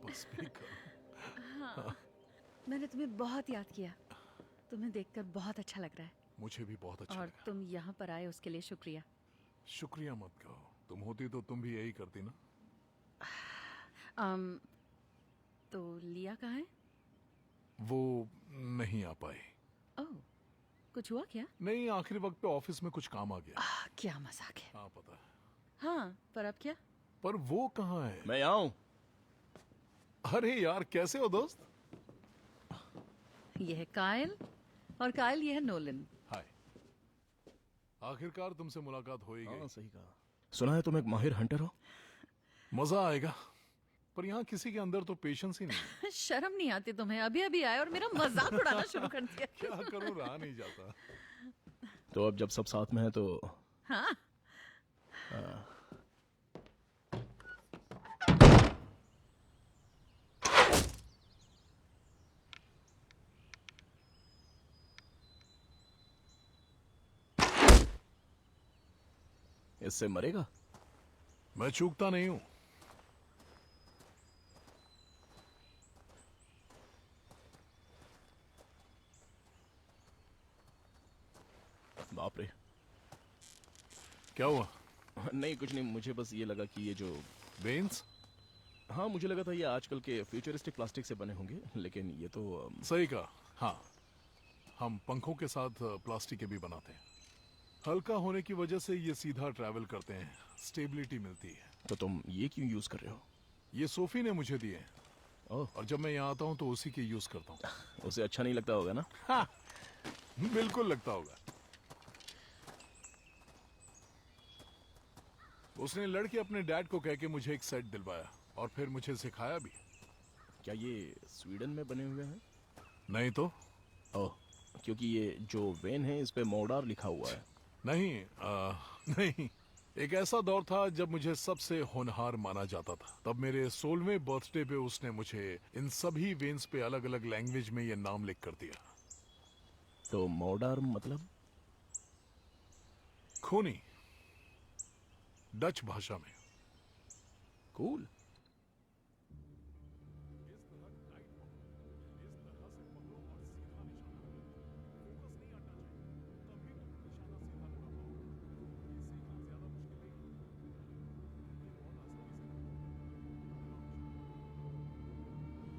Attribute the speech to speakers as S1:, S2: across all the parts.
S1: बस भी करो।
S2: हाँ, मैंने तुम्हें बहुत याद किया। तुम्हें देखकर बहुत अच्छा लग रहा है।
S1: मुझे भी बहुत अच्छा
S2: और
S1: लगा।
S2: तुम यहाँ पर आए उसके लिए शुक्रिया।
S1: शुक्रिया मत कहो, तुम होती तो तुम भी यही करती ना।
S2: तो लिया कहाँ है?
S1: वो नहीं आ पाई।
S2: ओह, कुछ हुआ क्या?
S1: नहीं, आखिरी वक्त पे ऑफिस में कुछ काम आ गया।
S2: क्या मजाक है।
S1: हाँ पता है,
S2: हाँ, पर अब क्या?
S1: पर वो कहाँ है?
S3: मैं आऊं?
S1: अरे यार, कैसे हो दोस्त?
S2: ये है कायल, और कायल ये है नोलन।
S1: हाय, आखिरकार तुमसे मुलाकात हो ही
S3: हाँ
S1: गई।
S3: सही कहा। सुना है तुम एक माहिर हंटर हो।
S1: मजा आएगा, पर यहाँ किसी के अंदर तो पेशेंस ही नहीं।
S2: शर्म नहीं आती तुम्हें? अभी अभी आए और मेरा मजाक उड़ाना शुरू कर दिया।
S1: क्या करूँ, रहा नहीं जाता।
S3: तो अब जब सब साथ में है तो
S2: हाँ,
S3: इससे मरेगा।
S1: मैं चूकता नहीं हूँ।
S3: बाप रे।
S1: क्या हुआ?
S3: नहीं कुछ नहीं, मुझे बस ये लगा कि ये जो
S1: वेन्स?
S3: हाँ मुझे लगा था ये आजकल के फ्यूचरिस्टिक प्लास्टिक से बने होंगे, लेकिन ये तो
S1: सही कहा। हाँ, हम पंखों के साथ प्लास्टिक के भी बनाते हैं। हल्का होने की वजह से ये सीधा ट्रैवल करते हैं, स्टेबिलिटी मिलती है।
S3: तो तुम ये क्यों यूज कर रहे हो?
S1: ये सोफी ने मुझे दिए हैं,
S3: ओह,
S1: और जब मैं यहाँ आता हूँ तो उसी के यूज करता हूँ।
S3: उसे अच्छा नहीं लगता होगा ना?
S1: हाँ, बिल्कुल लगता होगा। उसने लड़के अपने डैड को कह के मुझे एक सेट दिलवाया, और फिर मुझे सिखाया भी।
S3: क्या ये स्वीडन में बने हुए हैं?
S1: नहीं तो?
S3: ओह, क्योंकि ये जो वेन है इस पे मोडार लिखा हुआ है।
S1: नहीं, नहीं। एक ऐसा दौर था जब मुझे सबसे होनहार माना जाता था। तब मेरे 16वें बर्थडे पे उसने मुझे इन सभी वेन्स पे अलग अलग लैंग्वेज में ये नाम लिख कर दिया।
S3: तो मोडार मतलब?
S1: खूनी, डच भाषा में।
S3: कूल।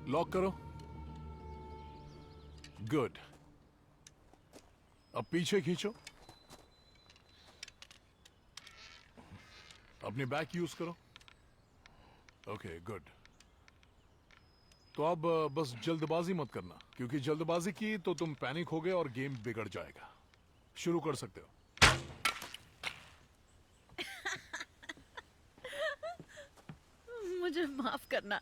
S1: लॉक करो। गुड। अब पीछे खींचो। अपनी बैक यूज करो। Okay, good. तो अब बस जल्दबाजी मत करना, क्योंकि जल्दबाजी की तो तुम पैनिक होगे और गेम बिगड़ जाएगा। शुरू कर सकते हो।
S2: मुझे माफ करना,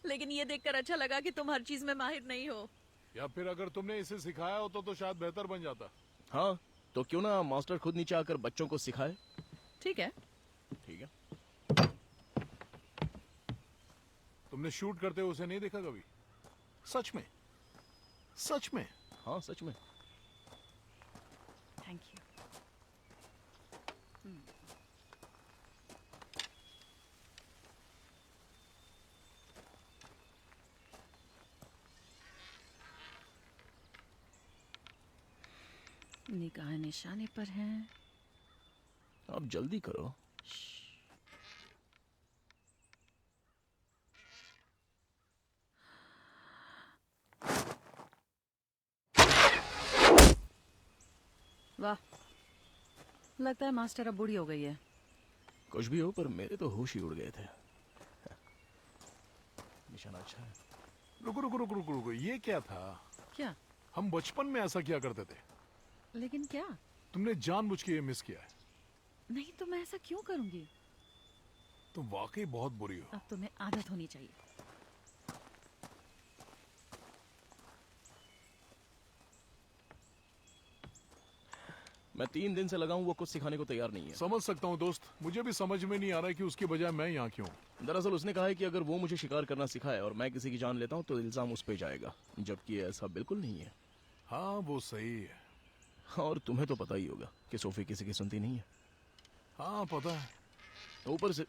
S2: लेकिन ये देखकर अच्छा लगा कि तुम हर चीज में माहिर नहीं हो।
S1: या फिर अगर तुमने इसे सिखाया होता तो शायद बेहतर बन जाता।
S3: हाँ, तो क्यों ना मास्टर खुद नीचे आकर बच्चों को सिखाए।
S2: ठीक है।
S3: ठीक है।
S1: तुमने शूट करते हुए उसे नहीं देखा कभी? सच में? सच में?
S3: हाँ सच में।
S2: Thank you. निगाह निशाने पर हैं।
S3: अब जल्दी करो।
S2: लगता है मास्टर अब बूढ़ी हो गई है।
S3: कुछ भी हो, पर मेरे तो होश ही उड़ गए थे। निशाना अच्छा है।
S1: रुको रुको रुको रुको रुको, ये क्या था?
S2: क्या?
S1: हम बचपन में ऐसा किया करते थे।
S2: लेकिन क्या?
S1: तुमने जानबूझ के ये मिस किया है।
S2: नहीं तो मैं ऐसा क्यों करूंगी?
S1: तुम वाकई बहुत बुरी हो।
S2: अब तुम्हें आदत होनी चाहिए।
S3: मैं 3 दिन से लगा हूं, वो कुछ सिखाने को तैयार नहीं है।
S1: समझ सकता हूँ दोस्त, मुझे भी समझ में नहीं आ रहा है कि उसके बजाय मैं यहाँ क्यों।
S3: दरअसल उसने कहा है कि अगर वो मुझे शिकार करना सिखाए और मैं किसी की जान लेता हूँ तो इल्जाम उस पे जाएगा, जबकि ऐसा बिल्कुल नहीं है।
S1: हाँ वो सही है।
S3: और तुम्हें तो पता ही होगा कि सोफी किसी की सुनती नहीं है।
S1: हाँ पता है।
S3: ऊपर से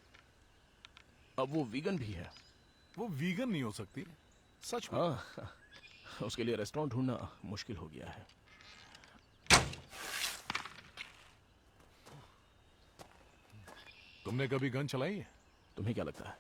S3: अब वो वीगन भी है।
S1: वो वीगन नहीं हो सकती, सच में।
S3: हाँ, उसके लिए रेस्टोरेंट ढूंढना मुश्किल हो गया है।
S1: तुमने कभी गन चलाई है?
S3: तुम्हें क्या लगता है?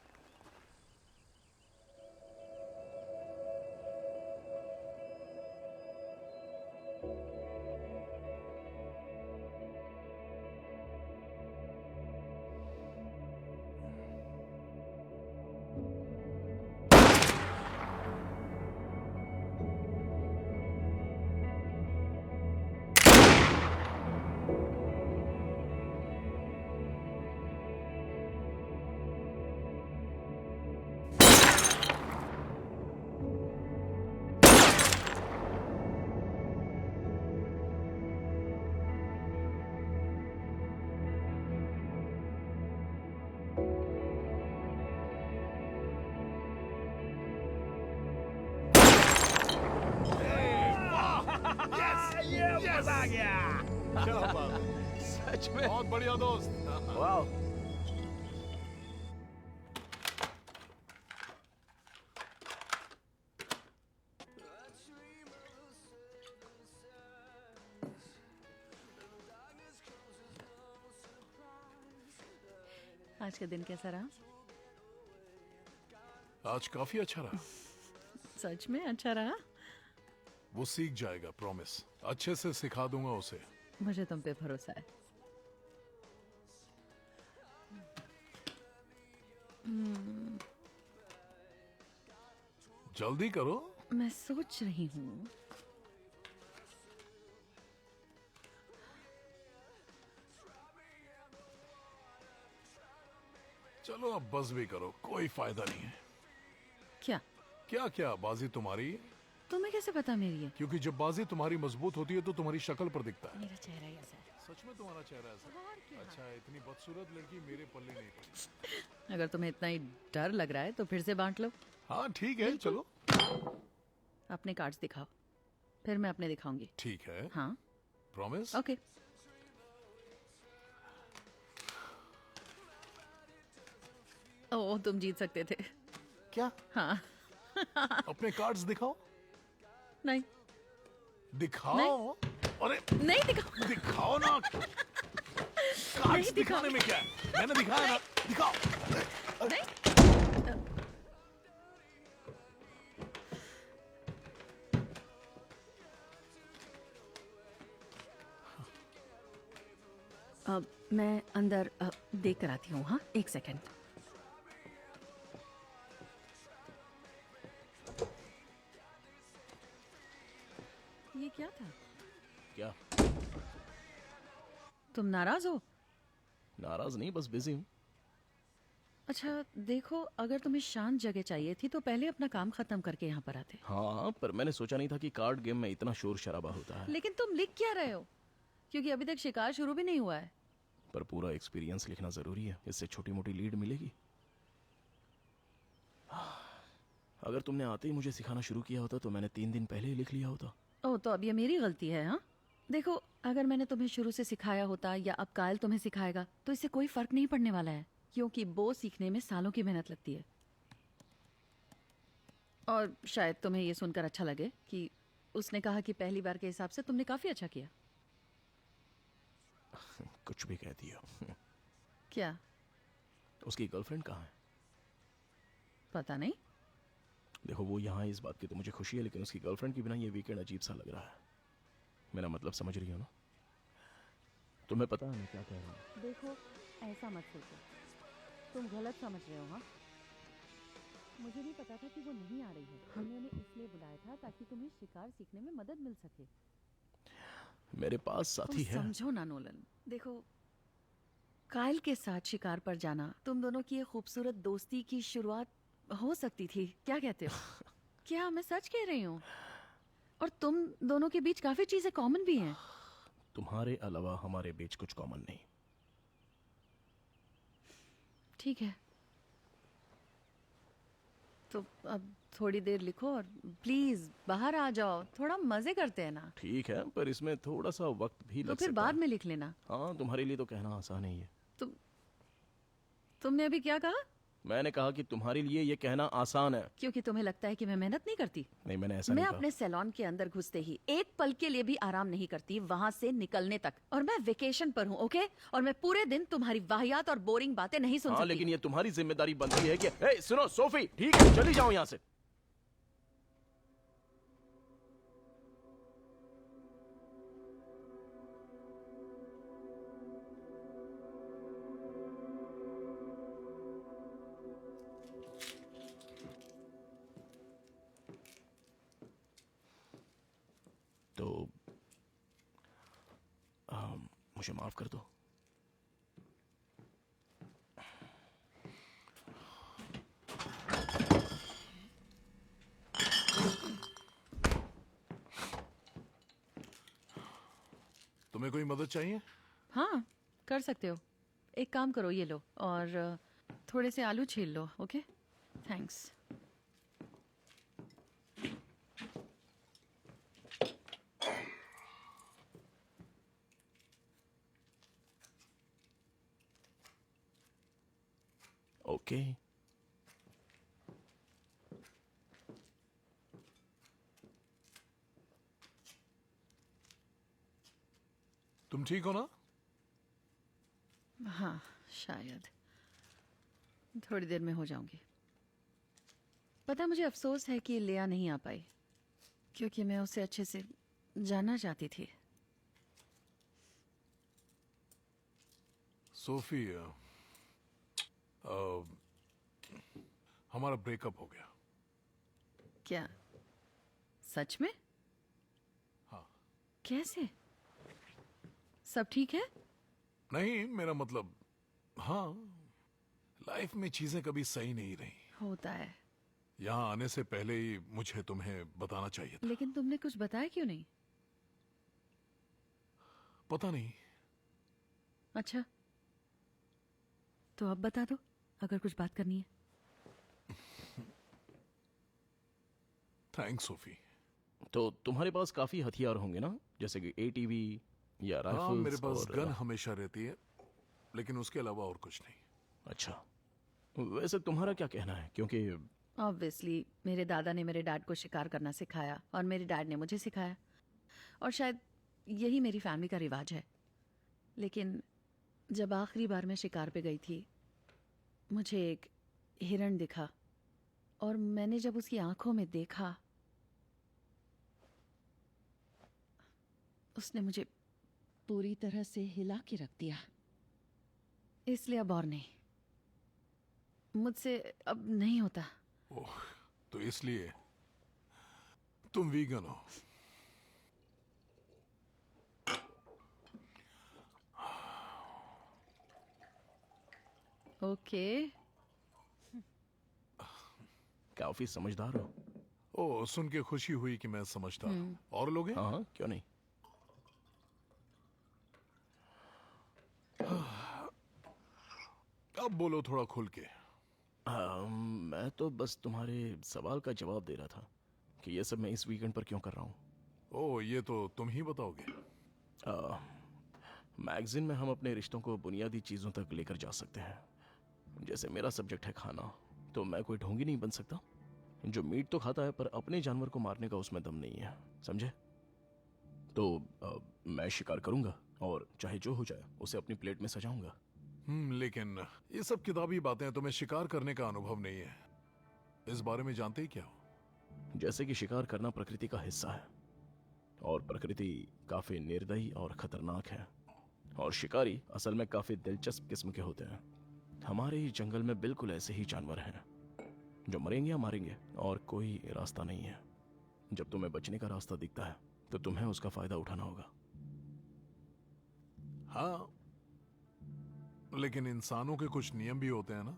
S1: मजा आ गया। क्या बात है।
S3: सच में
S1: बहुत बढ़िया दोस्त।
S3: वाह।
S2: आज का दिन कैसा रहा?
S1: आज काफी अच्छा रहा।
S2: सच में अच्छा रहा?
S1: वो सीख जाएगा, प्रॉमिस। अच्छे से सिखा दूंगा उसे।
S2: मुझे तुम पे भरोसा है।
S1: जल्दी करो।
S2: मैं सोच रही हूँ।
S1: चलो अब बस भी करो, कोई फायदा नहीं है।
S2: क्या?
S1: क्या क्या, बाजी तुम्हारी है।
S2: तुम्हें कैसे पता मेरी है?
S1: क्योंकि जब बाजी तुम्हारी मजबूत होती है तो तुम्हारी शक्ल पर दिखता है।
S2: मेरा चेहरा ही ऐसा है।
S1: सच में तुम्हारा चेहरा ऐसा है? अच्छा, इतनी बदसूरत लड़की मेरे पल्ले नहीं पड़ी।
S2: अगर तुम्हें इतना ही डर लग रहा है तो फिर से बांट लो।
S1: हाँ ठीक है, चलो।
S2: अपने कार्ड्स दिखाओ, फिर मैं अपने दिखाऊंगी।
S1: ठीक है।
S2: हाँ
S1: प्रॉमिस।
S2: ओके। ओह, तुम जीत सकते थे।
S1: क्या?
S2: हाँ।
S1: अपने कार्ड्स दिखाओ।
S2: नहीं
S1: दिखाओ। अरे
S2: नहीं दिखाओ।
S1: दिखाओ ना। कार्ड्स दिखाने में क्या है? मैंने दिखाया ना, दिखाओ।
S2: नहीं। अब मैं अंदर देख कर आती हूँ। हाँ, एक सेकंड। ये क्या था?
S3: क्या?
S2: तुम नाराज हो?
S3: नाराज नहीं, बस बिजी हूँ।
S2: अच्छा देखो, अगर तुम्हें शांत जगह चाहिए थी तो पहले अपना काम खत्म करके यहाँ पर आते।
S3: हाँ, पर मैंने सोचा नहीं था कि कार्ड गेम में इतना शोर शराबा होता है।
S2: लेकिन तुम लिख क्या रहे हो? क्योंकि अभी तक शिकार शुरू भी नहीं हुआ है।
S3: पर पूरा एक्सपीरियंस लिखना जरूरी है, इससे छोटी मोटी लीड मिलेगी। अगर तुमने आते ही मुझे सिखाना शुरू किया होता तो मैंने 3 दिन पहले ही लिख लिया होता।
S2: ओह, तो अब ये मेरी गलती है? हाँ देखो, अगर मैंने तुम्हें शुरू से सिखाया होता या अब कायल तुम्हें सिखाएगा तो इससे कोई फर्क नहीं पड़ने वाला है, क्योंकि बो सीखने में सालों की मेहनत लगती है। और शायद तुम्हें ये सुनकर अच्छा लगे कि उसने कहा कि पहली बार के हिसाब से तुमने काफी अच्छा किया।
S3: कुछ भी कह दिया।
S2: क्या?
S3: उसकी गर्लफ्रेंड कहाँ है?
S2: पता नहीं।
S3: देखो, वो यहाँ है इस बात की तो मुझे खुशी है, लेकिन उसकी गर्लफ्रेंड के बिना ये वीकेंड अजीब सा लग रहा है। मेरा मतलब समझ रही हो ना? तुम्हें पता है मैं क्या कह रहा हूँ?
S2: देखो, ऐसा मत सोचो, तुम गलत समझ रहे हो। हाँ, मुझे नहीं पता था कि वो नहीं आ रही है। हमने उन्हें इसलिए बुलाया था ताकि तुम्हें शिकार सीखने में मदद मिल सके।
S3: मेरे पास
S2: तुम
S3: साथी है।
S2: समझो ना नोलन, देखो, काइल के साथ शिकार पर जाना तुम दोनों की एक खूबसूरत दोस्ती की शुरुआत हो सकती थी। क्या कहते हो? क्या मैं सच कह रही हूँ? और तुम दोनों के बीच काफी चीजें कॉमन भी हैं।
S3: तुम्हारे अलावा हमारे बीच कुछ कॉमन नहीं।
S2: ठीक है, तो अब थोड़ी देर लिखो और प्लीज बाहर आ जाओ, थोड़ा मजे करते हैं ना।
S3: ठीक है, पर इसमें थोड़ा सा वक्त भी
S2: तो
S3: लग
S2: फिर
S3: सकता
S2: बाद
S3: है।
S2: में लिख लेना।
S3: हाँ, तुम्हारे लिए तो कहना आसान ही है।
S2: तुम तुमने अभी क्या कहा?
S3: मैंने कहा कि तुम्हारे लिए ये कहना आसान है।
S2: क्योंकि तुम्हें लगता है कि मैं मेहनत नहीं करती।
S3: नहीं, मैंने ऐसा
S2: मैं
S3: नहीं कहा।
S2: अपने सैलून के अंदर घुसते ही एक पल के लिए भी आराम नहीं करती वहां से निकलने तक। और मैं वेकेशन पर हूँ, ओके? और मैं पूरे दिन तुम्हारी वाहियात और बोरिंग बातें नहीं सुन
S3: हाँ,
S2: सकती।
S3: लेकिन ये तुम्हारी जिम्मेदारी बनती है कि ए, सुनो सोफी, ठीक है, चली जाओ यहाँ से। तो मुझे माफ कर दो।
S1: तुम्हें कोई मदद चाहिए?
S2: हाँ, कर सकते हो। एक काम करो, ये लो और थोड़े से आलू छील लो, ओके? थैंक्स।
S3: ओके।
S1: तुम ठीक हो ना?
S2: हाँ, शायद थोड़ी देर में हो जाऊंगी। पता है, मुझे अफसोस है कि लिया नहीं आ पाई, क्योंकि मैं उसे अच्छे से जानना चाहती थी।
S1: सोफी, हमारा ब्रेकअप हो गया।
S2: क्या सच में?
S1: हाँ।
S2: कैसे? सब ठीक है?
S1: नहीं, मेरा मतलब, हाँ, लाइफ में चीजें कभी सही नहीं रही।
S2: होता है।
S1: यहाँ आने से पहले ही मुझे तुम्हें बताना चाहिए था।
S2: लेकिन तुमने कुछ बताया क्यों नहीं?
S1: पता नहीं।
S2: अच्छा, तो अब बता दो अगर कुछ बात करनी है।
S1: Thanks Sophie.
S3: तो तुम्हारे पास काफी हथियार होंगे ना, जैसे कि एटीवी या
S1: हाँ,
S3: राइफल्स?
S1: मेरे पास
S3: और
S1: गन हमेशा रहती है, लेकिन उसके अलावा और कुछ नहीं।
S3: अच्छा, वैसे तुम्हारा क्या कहना है? क्योंकि
S2: ऑब्वियसली मेरे दादा ने मेरे डैड को शिकार करना सिखाया और मेरे डैड ने मुझे सिखाया, और शायद यही मेरी फैमिली का रिवाज है। लेकिन जब आखिरी बार मैं शिकार पे गई थी, मुझे एक हिरण दिखा, और मैंने जब उसकी आंखों में देखा, उसने मुझे पूरी तरह से हिला के रख दिया। इसलिए अब और नहीं, मुझसे अब नहीं होता।
S1: ओह, तो इसलिए तुम वीगन हो?
S2: ओके।
S3: काफी समझदार हो।
S1: ओह, सुन के खुशी हुई कि मैं समझता हूँ। और लोग हैं?
S3: हाँ, क्यों नहीं।
S1: अब बोलो थोड़ा खुल के।
S3: मैं तो बस तुम्हारे सवाल का जवाब दे रहा था कि ये सब मैं इस वीकेंड पर क्यों कर रहा हूँ।
S1: ओह, ये तो तुम ही बताओगे।
S3: मैगजीन में हम अपने रिश्तों को बुनियादी चीज़ों तक लेकर जा सकते हैं। जैसे मेरा सब्जेक्ट है खाना, तो मैं कोई ढोंगी नहीं बन सकता जो मीट तो खाता है पर अपने जानवर को मारने का उसमें दम नहीं है, समझे? तो मैं शिकार करूंगा और चाहे जो हो जाए उसे अपनी प्लेट में सजाऊंगा।
S1: लेकिन ये सब किताबी बातें हैं, तुम्हें शिकार करने का अनुभव नहीं है। इस बारे में जानते ही क्या हो?
S3: जैसे कि शिकार करना प्रकृति का हिस्सा है, और प्रकृति काफी निर्दयी और खतरनाक है, और शिकारी असल में काफी दिलचस्प किस्म के होते हैं। हमारे ही जंगल में बिल्कुल ऐसे ही जानवर हैं जो मरेंगे या मारेंगे, और कोई रास्ता नहीं है। जब तुम्हें बचने का रास्ता दिखता है तो तुम्हें उसका फायदा उठाना होगा।
S1: हाँ, लेकिन इंसानों के कुछ नियम भी होते हैं ना,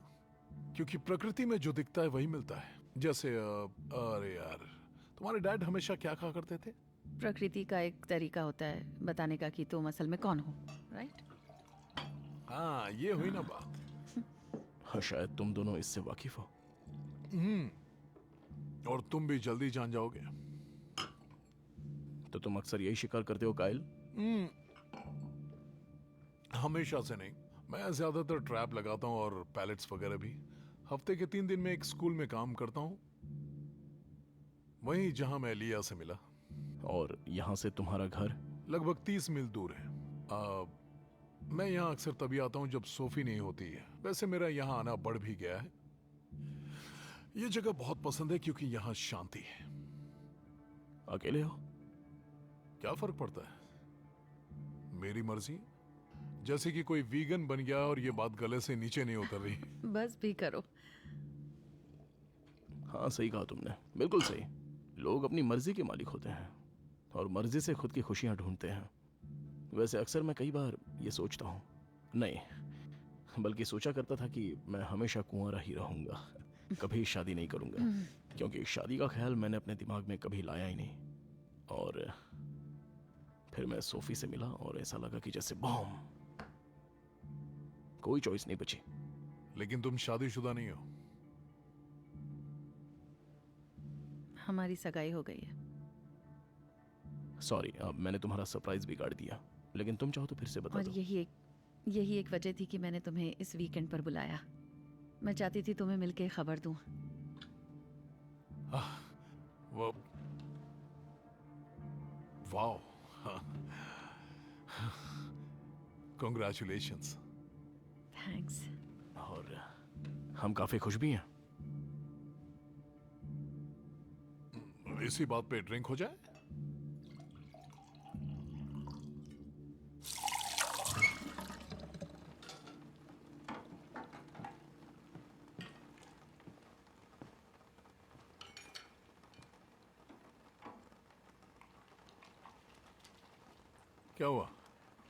S1: क्योंकि प्रकृति में जो दिखता है वही मिलता है। जैसे अरे यार, तुम्हारे डैड हमेशा क्या कहा करते थे?
S2: प्रकृति का एक तरीका होता है बताने का कि तुम असल में कौन हो, राइट?
S1: हाँ, ये हुई ना बात।
S3: हाँ, शायद तुम दोनों इससे वाकिफ हो।
S1: और तुम भी जल्दी जान जाओगे।
S3: तो तुम अक्सर यही शिकार करते हो काइल?
S1: हमेशा से नहीं, मैं ज्यादातर ट्रैप लगाता हूँ और पैलेट्स वगैरह भी। हफ्ते के 3 दिन में एक स्कूल में काम करता हूँ, वहीं जहां मैं लिया से मिला।
S3: और यहाँ से तुम्हारा घर?
S1: लगभग 30 मील दूर है। मैं यहाँ अक्सर तभी आता हूँ जब सोफी नहीं होती है। वैसे मेरा यहाँ आना बढ़ भी गया है। ये जगह बहुत पसंद है क्योंकि यहाँ शांति है।
S3: अकेले हो?
S1: क्या फर्क पड़ता है, मेरी मर्जी। जैसे कि कोई वीगन बन गया और ये बात गले से नीचे नहीं उतर रही।
S2: बस भी करो।
S3: हाँ, सही कहा तुमने, बिल्कुल सही। लोग अपनी मर्जी के मालिक होते हैं और मर्जी से खुद की खुशियां ढूंढते हैं। वैसे अक्सर मैं कई बार ये सोचता हूँ, नहीं बल्कि सोचा करता था कि मैं हमेशा कुंवारा ही रहूंगा, कभी शादी नहीं करूंगा, क्योंकि शादी का ख्याल मैंने अपने दिमाग में कभी लाया ही नहीं। और फिर मैं सोफी से मिला और ऐसा लगा कि जैसे बॉम, कोई चॉइस नहीं बची।
S1: लेकिन तुम शादीशुदा नहीं हो।
S2: हमारी सगाई हो गई है।
S3: सॉरी, अब मैंने तुम्हारा सरप्राइज बिगाड़ दिया, लेकिन तुम चाहो तो फिर से बता
S2: और
S3: दो।
S2: यही एक वजह थी कि मैंने तुम्हें इस वीकेंड पर बुलाया। मैं चाहती थी तुम्हें मिलके खबर दूं।
S1: वो वाओ, कंग्रेचुलेशंस।
S2: थैंक्स।
S3: और हम काफी खुश भी हैं।
S1: इसी बात पे ड्रिंक हो जाए। क्या हुआ?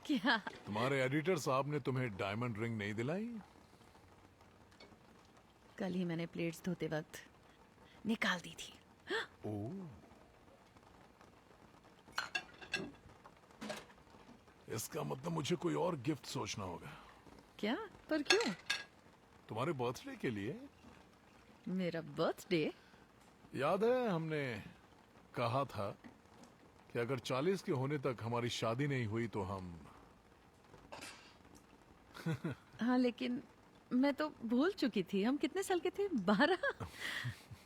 S2: क्या?
S1: तुम्हारे एडिटर साहब ने तुम्हें डायमंड रिंग नहीं दिलाई?
S2: कल ही मैंने प्लेट्स धोते वक्त निकाल दी थी।
S1: ओह, इसका मतलब मुझे कोई और गिफ्ट सोचना होगा।
S2: क्या? पर क्यों?
S1: तुम्हारे बर्थडे के लिए।
S2: मेरा बर्थडे?
S1: याद है हमने कहा था कि अगर 40 के होने तक हमारी शादी नहीं हुई तो हम।
S2: हाँ, लेकिन मैं तो भूल चुकी थी। हम कितने साल के थे? 12?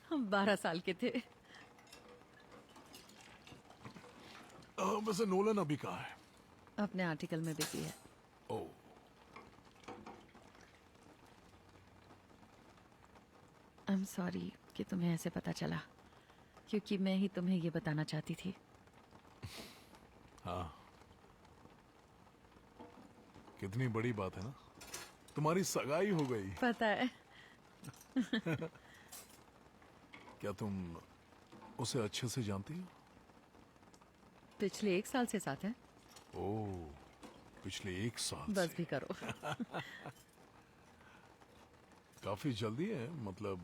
S2: हम 12 साल के थे।
S1: वैसे नोलन अभी कहाँ है?
S2: अपने आर्टिकल में बिजी है।
S1: ओह,
S2: आई एम सॉरी कि तुम्हें ऐसे पता चला, क्योंकि मैं ही तुम्हें ये बताना चाहती थी।
S1: हाँ, कितनी बड़ी बात है ना, तुम्हारी सगाई हो गई।
S2: पता है।
S1: क्या तुम उसे अच्छे से जानती हो?
S2: पिछले 1 साल से साथ है।
S1: ओह, पिछले 1 साल
S2: बस
S1: से।
S2: भी करो।
S1: काफी जल्दी है, मतलब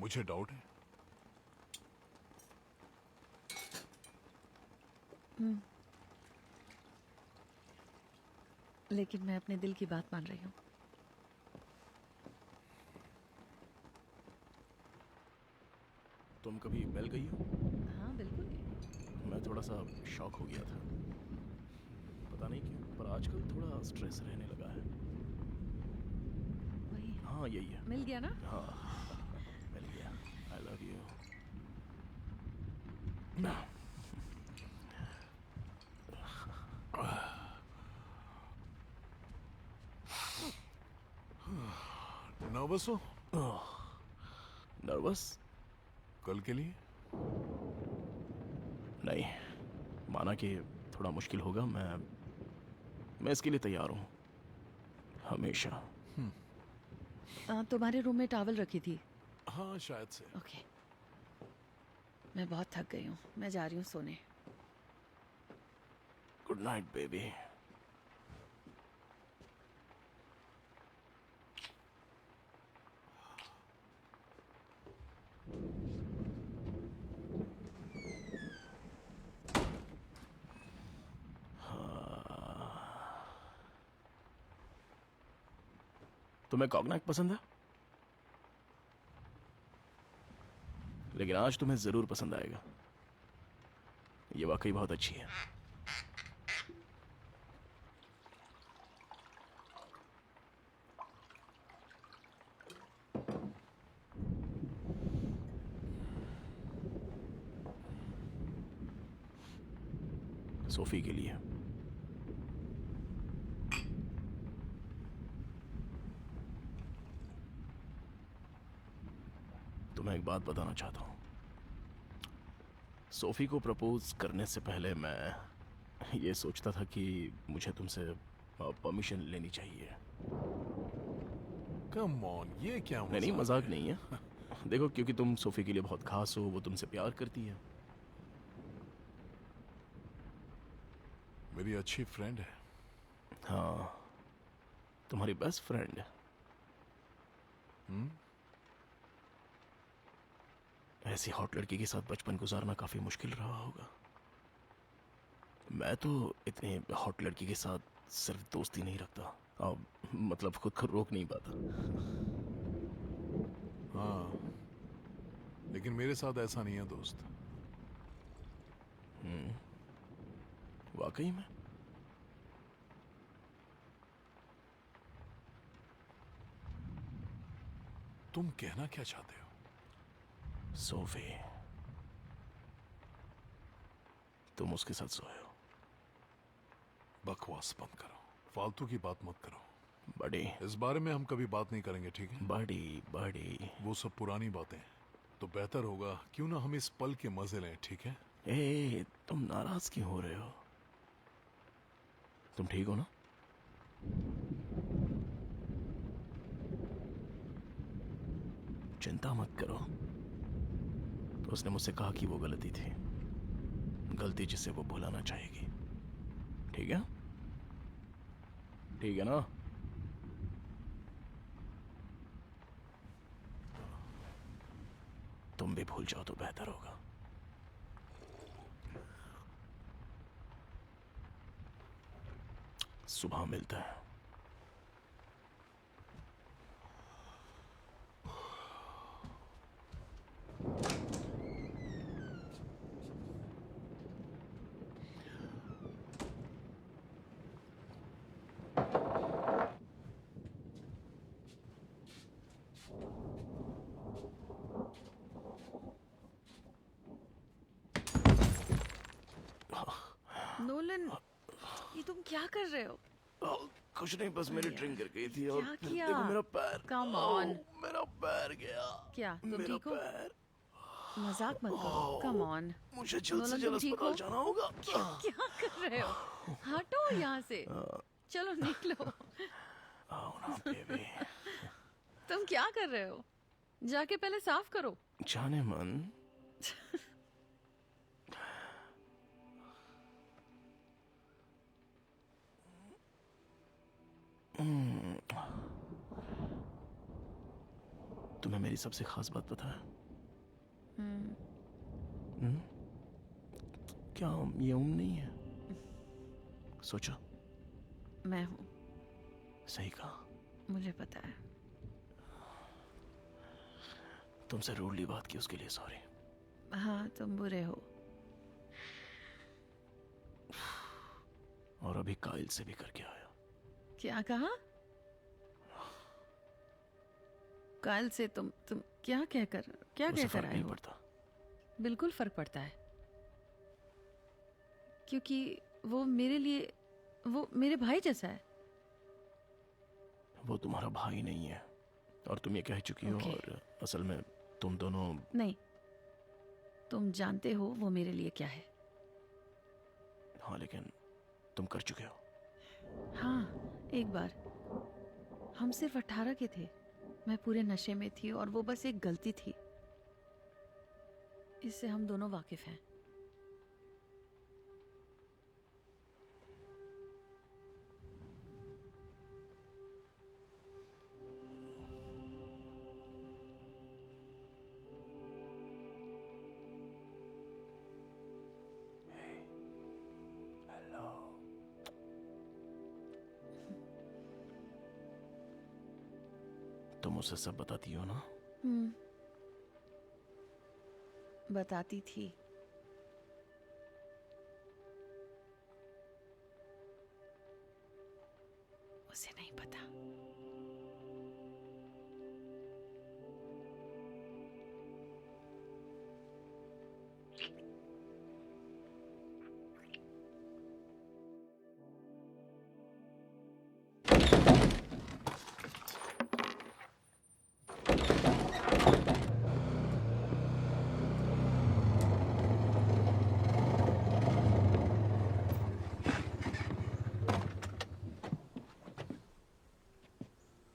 S1: मुझे डाउट है।
S2: लेकिन मैं अपने दिल की बात मान रही हूँ।
S3: तुम कभी बेल गई हो?
S2: हाँ, बिल्कुल।
S3: मैं थोड़ा सा शॉक हो गया था, पता नहीं क्यों, पर आजकल थोड़ा स्ट्रेस रहने लगा है।
S2: वही
S3: हाँ, यही है।
S2: मिल गया ना?
S3: हाँ, मिल गया। आई लव यू।
S1: नर्वस हो
S3: नर्वस?
S1: कल के लिए?
S3: नहीं, माना कि थोड़ा मुश्किल होगा। मैं मैं इसके लिए तैयार हूँ, हमेशा।
S2: तुम्हारे रूम में टॉवल रखी थी।
S1: हाँ शायद से।
S2: ओके, मैं बहुत थक गई हूँ, मैं जा रही हूँ सोने।
S3: Good night baby. तुम्हें कॉग्नैक पसंद है? लेकिन आज तुम्हें जरूर पसंद आएगा, ये वाकई बहुत अच्छी है। सोफी के लिए। तुम्हें एक बात बताना चाहता हूं। सोफी को प्रपोज करने से पहले मैं ये सोचता था कि मुझे तुमसे परमिशन लेनी चाहिए।
S1: कम ऑन, ये क्या
S3: नहीं, मजाक नहीं है। देखो, क्योंकि तुम सोफी के लिए बहुत खास हो, वो तुमसे प्यार करती है।
S1: मेरी अच्छी फ्रेंड है।
S3: हाँ, तुम्हारी बेस्ट फ्रेंड है। ऐसी हॉट लड़की के साथ बचपन गुजारना काफी मुश्किल रहा होगा। मैं तो इतने हॉट लड़की के साथ सिर्फ दोस्ती नहीं रखता, अब मतलब खुद को रोक नहीं पाता।
S1: हाँ, लेकिन मेरे साथ ऐसा नहीं है दोस्त।
S3: वाकई में?
S1: तुम कहना क्या चाहते हो?
S3: सोफी, तुम उसके साथ सोए हो?
S1: बकवास बंद करो, फालतू की बात मत करो।
S3: बड़ी
S1: इस बारे में हम कभी बात नहीं करेंगे, ठीक है?
S3: बड़ी बड़ी
S1: वो सब पुरानी बातें। तो बेहतर होगा क्यों ना हम इस पल के मजे लें, ठीक है?
S3: ए, तुम नाराज क्यों हो रहे हो? तुम ठीक हो ना? चिंता मत करो। उसने मुझसे कहा कि वो गलती थी, गलती जिसे वो भुलाना चाहेगी। ठीक है? ठीक है ना? तुम भी भूल जाओ तो बेहतर होगा। सुबह मिलता है।
S2: नोलन, ये तुम क्या कर रहे हो?
S3: कुछ नहीं, बस मेरी ड्रिंक गिर गई थी और
S2: क्या
S3: फिर
S2: किया?
S3: देखो मेरा पैर।
S2: Come
S3: oh,
S2: on.
S3: मेरा पैर गया।
S2: क्या तुम
S3: मेरा
S2: ठीक हो?
S3: पैर।
S2: मजाक मत करो। Come on.
S3: मुझे जल्द से
S2: नोलन,
S3: जल्द
S2: तुम ठीक
S3: अस्पताल
S2: हो?
S3: जाना होगा।
S2: क्या कर रहे हो? हटो यहाँ से। चलो निकलो।
S3: आओ ना बेबी।
S2: तुम क्या कर रहे हो? जाके पहले साफ करो।
S3: जाने मन। तुम्हें मेरी सबसे खास बात पता है? क्या ये नहीं है? सोचो।
S2: मैं हूँ।
S3: सही कहा।
S2: मुझे पता है।
S3: तुमसे रूडली बात की उसके लिए सॉरी।
S2: हाँ, तुम बुरे हो।
S3: और अभी काइल से भी करके आया।
S2: क्या कहा? काल से तुम क्या
S3: उसे
S2: कहकर
S3: फर्क
S2: आए
S3: नहीं
S2: हो?
S3: पड़ता।
S2: बिल्कुल फर्क पड़ता है, क्योंकि वो मेरे भाई जैसा है।
S3: वो तुम्हारा भाई नहीं है और तुम ये कह चुकी हो।
S2: Okay.
S3: और असल में तुम दोनों।
S2: नहीं, तुम जानते हो वो मेरे लिए क्या है।
S3: हाँ, लेकिन तुम कर चुके हो।
S2: हाँ, एक बार हम सिर्फ 18 के थे। मैं पूरे नशे में थी और वो बस एक गलती थी। इससे हम दोनों वाकिफ हैं।
S3: तुम मुझसे सब बताती हो ना?
S2: बताती थी। उसे नहीं पता।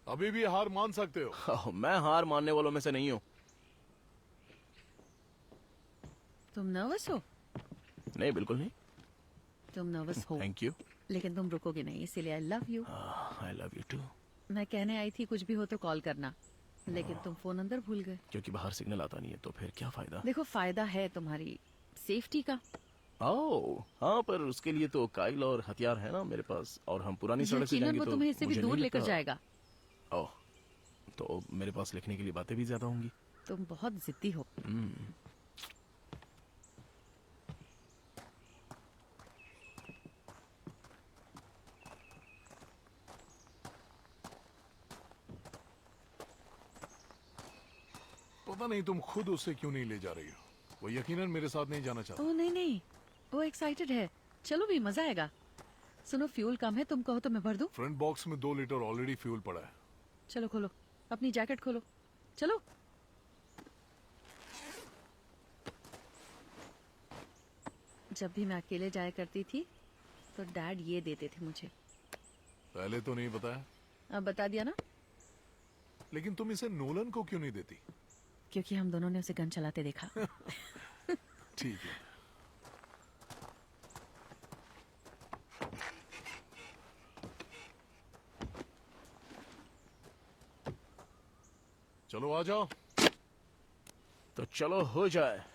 S1: अभी भी हार मान सकते हो।
S3: मैं हार मानने वालों में से नहीं हूं।
S2: तुम नर्वस हो?
S3: नहीं, बिल्कुल नहीं।
S2: तुम नर्वस हो,
S3: थैंक यू।
S2: लेकिन तुम रुकोगे नहीं, इसीलिए I love you.
S3: I love you too.
S2: मैं कहने आई थी कुछ भी हो तो कॉल करना, लेकिन तुम फोन अंदर भूल गए।
S3: क्योंकि बाहर सिग्नल आता नहीं है, तो फिर क्या फायदा?
S2: देखो, फायदा है तुम्हारी सेफ्टी का।
S3: ओह हाँ, पर उसके लिए तो काइल और हथियार है ना मेरे पास, और हम पुरानी सड़क से
S2: यकीनन
S3: जाएंगे
S2: वो
S3: तो
S2: तुम्हें इससे भी
S3: मुझे
S2: दूर
S3: नहीं
S2: लेकर
S3: लगता-
S2: जाएगा।
S3: ओह, तो मेरे पास लिखने के लिए बातें भी ज्यादा होंगी।
S2: तुम बहुत जिद्दी हो।
S1: पता नहीं तुम खुद उसे क्यों नहीं ले जा रही हो। वो यकीनन मेरे साथ नहीं जाना चाहता।
S2: ओह नहीं नहीं, वो एक्साइटेड है। चलो भी, मजा आएगा। सुनो, फ्यूल कम है, तुम कहो तो मैं भर दूं।
S1: फ्रंट बॉक्स में 2 लीटर ऑलरेडी फ्यूल पड़ा है।
S2: चलो खोलो, अपनी जैकेट खोलो, चलो। जब भी मैं अकेले जाया करती थी तो डैड ये देते थे मुझे।
S1: पहले तो नहीं बताया,
S2: अब बता दिया ना,
S1: लेकिन तुम इसे नोलन को क्यों नहीं देती?
S2: क्योंकि हम दोनों ने उसे गन चलाते देखा।
S1: ठीक है। चलो आ जाओ।
S3: तो चलो हो जाए।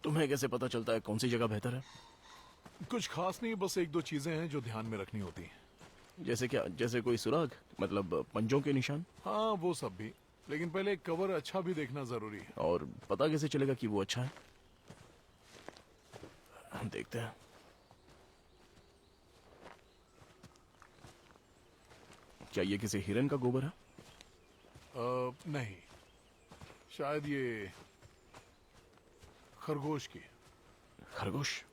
S3: तुम्हें कैसे पता चलता है कौन सी जगह बेहतर है?
S1: कुछ खास नहीं, बस 1-2 चीजें हैं जो ध्यान में रखनी होती हैं।
S3: जैसे क्या? जैसे कोई सुराग, मतलब पंजों के निशान?
S1: हाँ वो सब भी, लेकिन पहले कवर अच्छा भी देखना जरूरी है।
S3: और पता कैसे चलेगा कि वो अच्छा है? देखते हैं। क्या ये किसी हिरन का गोबर है?
S1: नहीं, शायद ये खरगोश की।
S3: खरगोश?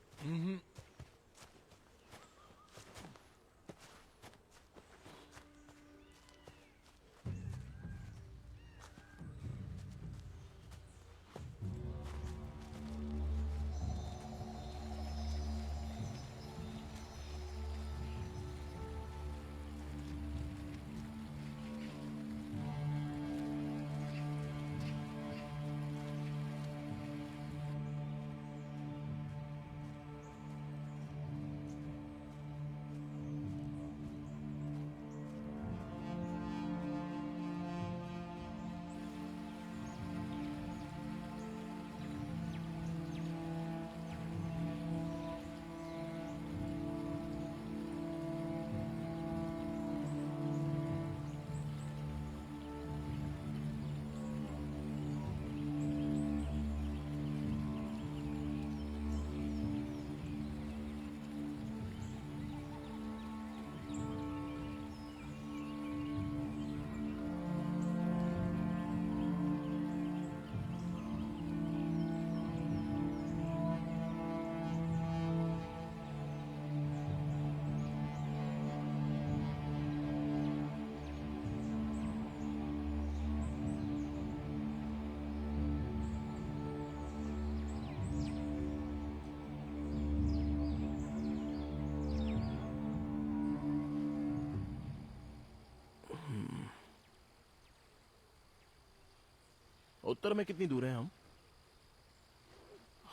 S3: उत्तर में कितनी दूर है हम?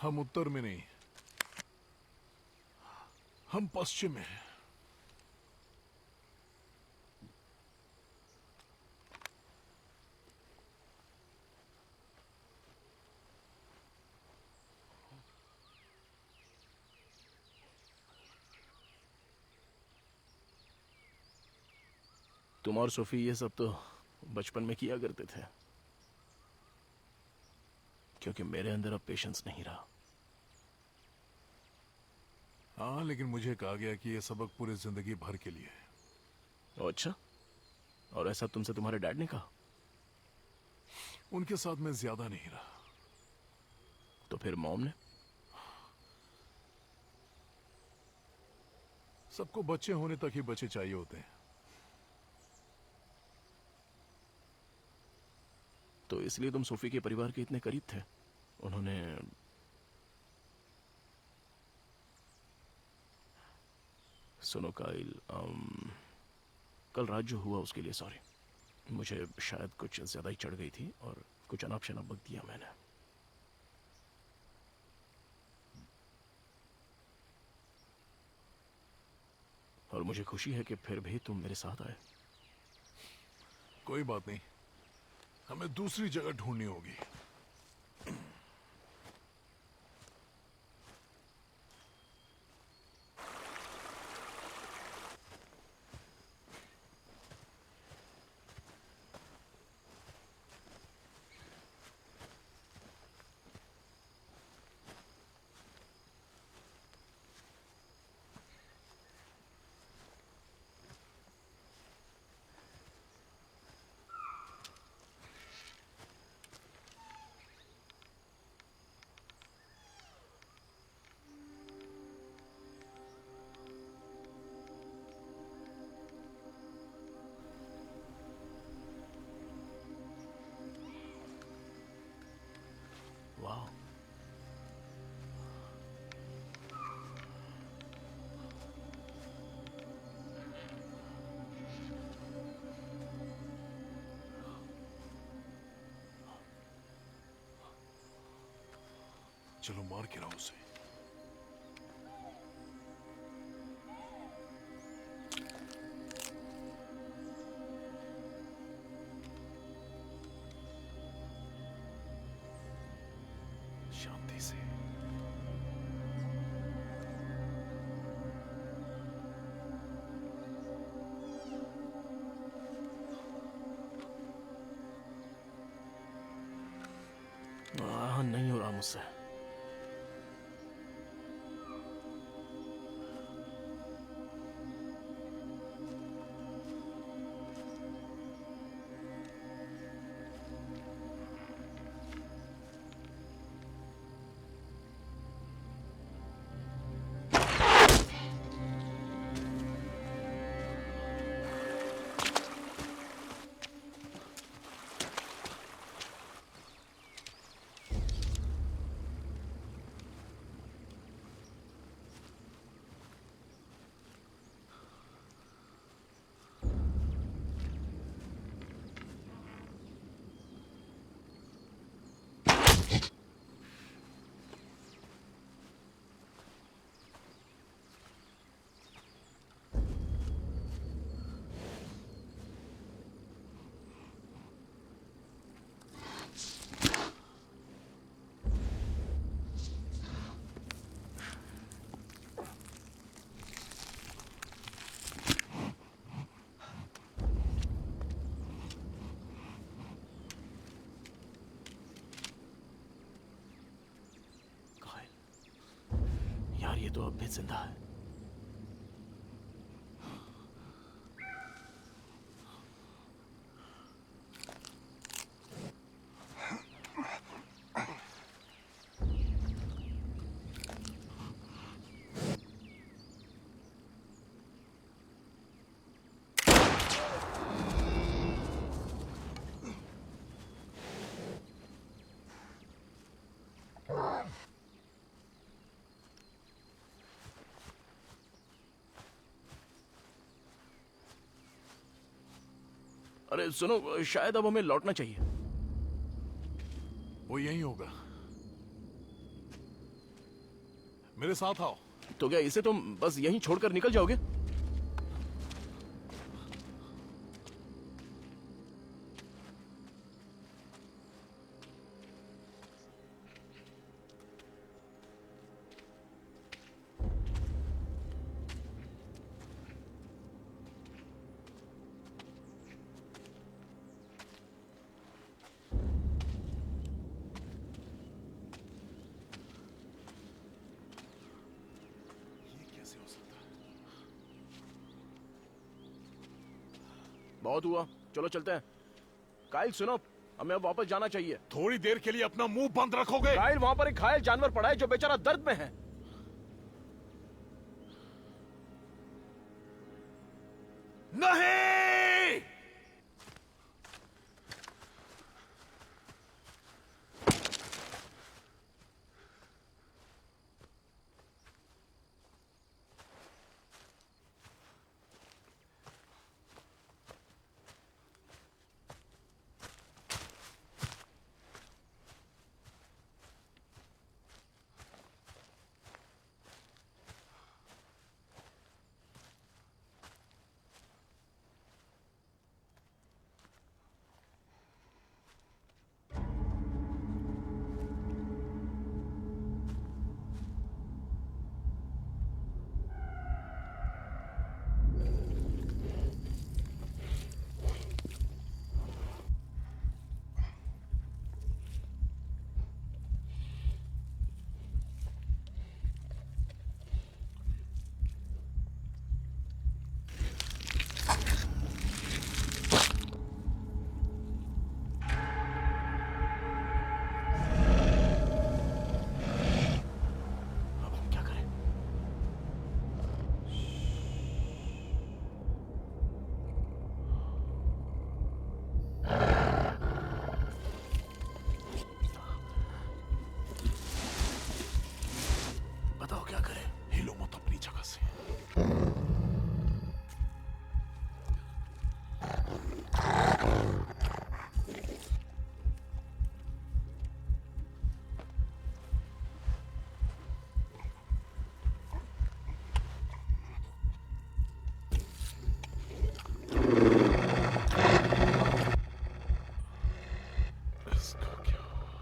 S1: हम उत्तर में नहीं, हम पश्चिम में हैं।
S3: तुम और सोफी ये सब तो बचपन में किया करते थे, क्योंकि मेरे अंदर अब पेशेंस नहीं रहा।
S1: हाँ, लेकिन मुझे कहा गया कि यह सबक पूरे जिंदगी भर के लिए है।
S3: ओ अच्छा, और ऐसा तुमसे तुम्हारे डैड ने कहा?
S1: उनके साथ मैं ज्यादा नहीं रहा।
S3: तो फिर मॉम ने?
S1: सबको बच्चे होने तक ही बच्चे चाहिए होते हैं।
S3: तो इसलिए तुम सोफी के परिवार के इतने करीब थे? उन्होंने सुनो काइल, कल रात जो हुआ उसके लिए सॉरी। मुझे शायद कुछ ज्यादा ही चढ़ गई थी और कुछ अनाप शनाप बक दिया मैंने। और मुझे खुशी है कि फिर भी तुम मेरे साथ आए।
S1: कोई बात नहीं, हमें दूसरी जगह ढूंढनी होगी।
S3: वाह,
S1: चलो मार के रहो उसे। शांति से।
S3: नहीं हो रहा मुझसे। यार ये तो अब भी जिंदा है। अरे सुनो, शायद अब हमें लौटना चाहिए।
S1: वो यहीं होगा। मेरे साथ आओ।
S3: तो क्या इसे तुम बस यहीं छोड़कर निकल जाओगे?
S1: कैसे हो सकता है?
S3: बहुत हुआ, चलो चलते हैं। काइल सुनो, हमें अब वापस जाना चाहिए।
S1: थोड़ी देर के लिए अपना मुंह बंद रखोगे?
S3: काइल, वहां पर एक घायल जानवर पड़ा है जो बेचारा दर्द में है।
S1: नहीं।
S3: अब हम क्या करें? बताओ क्या करें?
S1: हिलो मत अपनी जगह से। इसका क्या हुआ?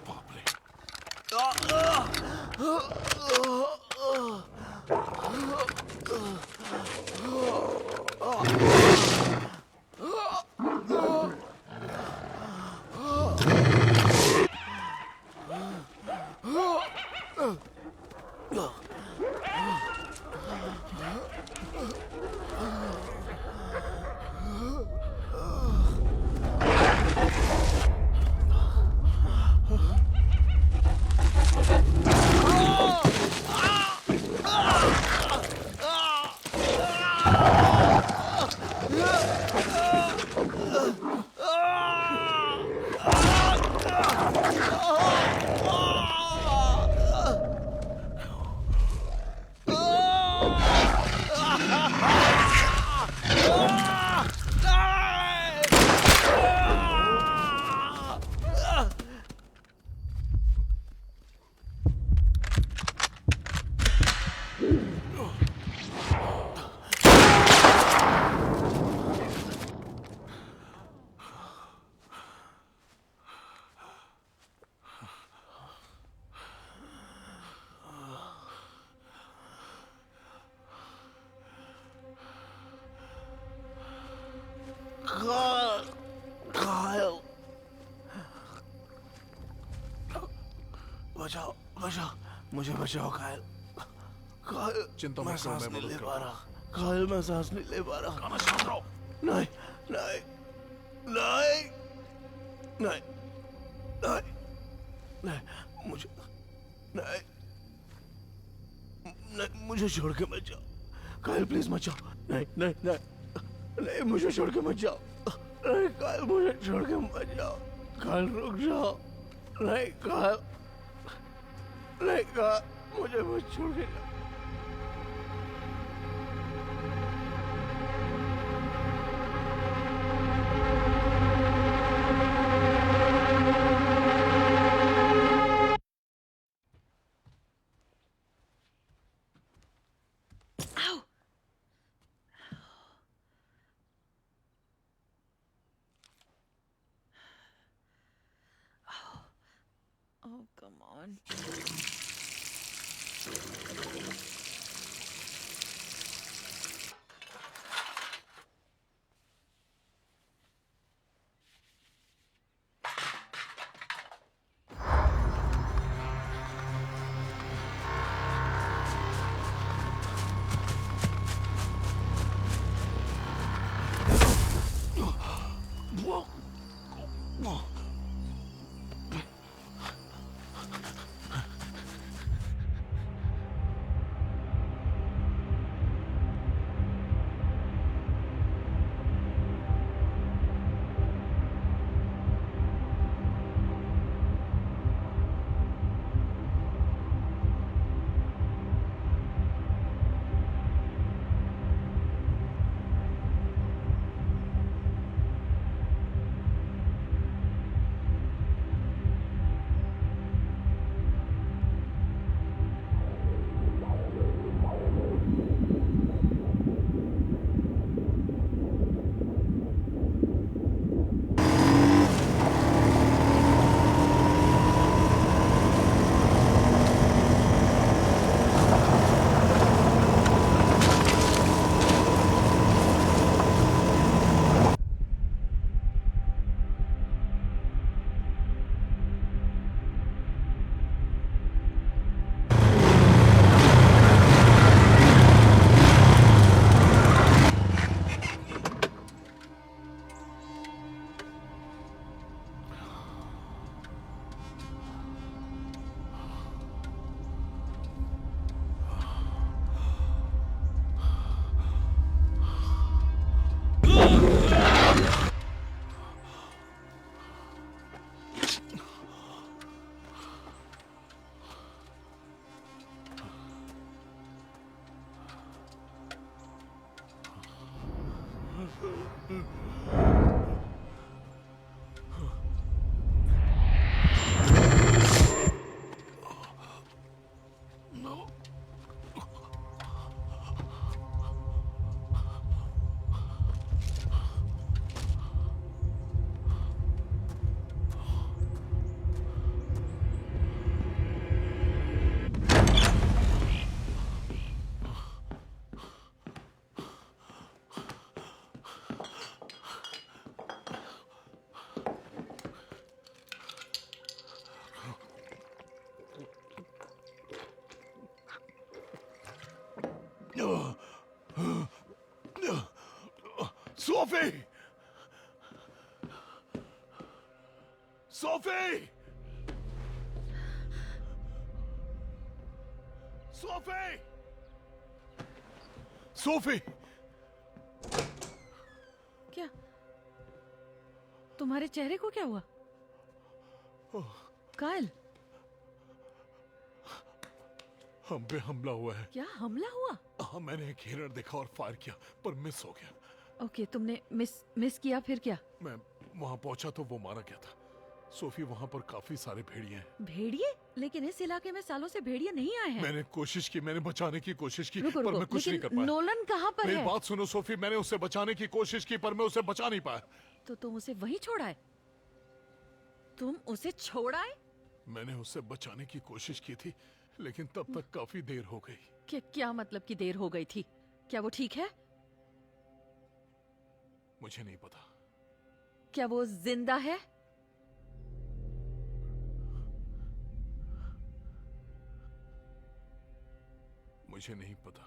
S1: बाप रे।
S3: बचाओ बचाओ, मुझे बचाओ कायल। कायल,
S1: चिंता
S3: मैं
S1: मत करो,
S3: सांस
S1: मैं
S3: नहीं
S1: मदद
S3: ले
S1: करता
S3: पा
S1: हूँ।
S3: रहा। कायल, मैं सांस नहीं ले पा रहा।
S1: खाना छाप रहा हूँ।
S3: नहीं नहीं नहीं नहीं नहीं नहीं, मुझे नहीं नहीं, मुझे छोड़ के मत जाओ कायल, प्लीज मत जाओ। नहीं नहीं नहीं नहीं, मुझे छोड़ के मत जाओ। नहीं कायल, मुझे छोड़ के मत जाओ। कायल रुक जाओ। नहीं कायल, नहीं कायल, मुझे मत छोड़ के जाओ।
S2: Ow! Oh, come on.
S1: Sophie! Sophie! Sophie! Sophie!
S2: क्या तुम्हारे चेहरे को क्या हुआ? कायल,
S1: हम पे हमला हुआ है।
S2: क्या हमला हुआ?
S1: हाँ, मैंने एक हिरण देखा और फायर किया पर मिस हो गया।
S2: ओके, तुमने मिस किया, फिर क्या?
S1: मैं वहां पहुंचा तो वो मारा गया था। सोफी, वहां पर काफी सारे भेड़िए हैं।
S2: भेड़िए? लेकिन इस इलाके में सालों से भेड़िए नहीं आए हैं।
S1: मैंने कोशिश की, मैंने बचाने की कोशिश की,
S2: रुको
S1: पर
S2: रुको,
S1: मैं कुछ नहीं कर
S2: लेकिन
S1: पाया।
S2: नोलन कहाँ पर
S1: मेरी
S2: है?
S1: बात सुनो सोफी, मैंने उसे बचाने की कोशिश की पर मैं उसे बचा नहीं पाया।
S2: तो तुम उसे वहीं छोड़ आए? तुम उसे छोड़ आए?
S1: मैंने उसे बचाने की कोशिश की थी लेकिन तब तक काफी देर हो गई।
S2: क्या मतलब कि देर हो गई थी? क्या वो ठीक है?
S1: मुझे नहीं पता।
S2: क्या वो जिंदा है?
S1: मुझे नहीं पता।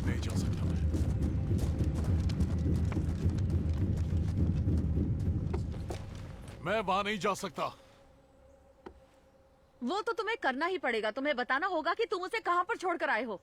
S1: नहीं जा सकता मैं वहां नहीं जा सकता।
S2: वो तो तुम्हें करना ही पड़ेगा। तुम्हें बताना होगा कि तुम उसे कहां पर छोड़कर आए हो।